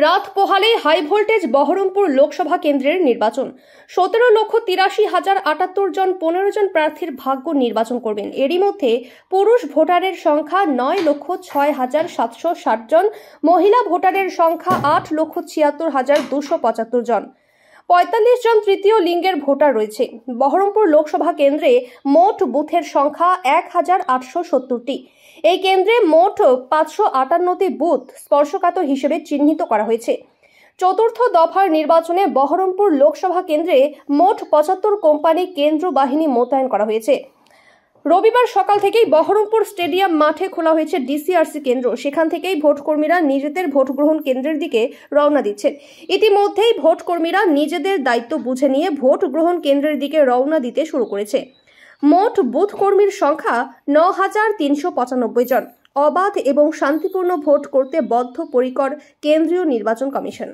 রাত পোহালেই high voltage Baharampur Lok Sabha কেন্দ্রের নির্বাচন। 17,83,078 জন 15 জন প্রার্থীর ভাগ্য নির্বাচন করবেন। এরই মধ্যে পুরুষ ভোটারের সংখ্যা 9,06,760 জন, মহিলা ভোটারের সংখ্যা 8,76,275 জন। 45 জন তৃতীয় লিঙ্গের ভোটার রয়েছে। বহরমপুর লোকসভা কেন্দ্রে মোট বুথের সংখ্যা 1,870টি। এই কেন্দ্রে মোট 558টি বুথ স্পর্শকাতর হিসেবে চিহ্নিত করা হয়েছে। চতুর্থ দফার নির্বাচনে বহরমপুর লোকসভা কেন্দ্রে মোট 75 কোম্পানি কেন্দ্র বাহিনী মোতায়েন করা হয়েছে। রবিবার সকাল থেকেই বহরমপুর স্টেডিয়াম মাঠে খোলা হয়েছে ডিসিআরসি কেন্দ্র। সেখান থেকেই ভোটকর্মীরা নিজেদের ভোট গ্রহণ কেন্দ্রের দিকে রওনা দিচ্ছেন। ইতিমধ্যেই ভোটকর্মীরা নিজেদের দায়িত্ব বুঝে নিয়ে ভোট গ্রহণ কেন্দ্রের দিকে রওনা দিতে শুরু করেছে। মোট বুথ কর্মীর সংখ্যা 9,395 জন। অবাধ এবং শান্তিপূর্ণ ভোট করতে বদ্ধপরিকর কেন্দ্রীয় নির্বাচন কমিশন।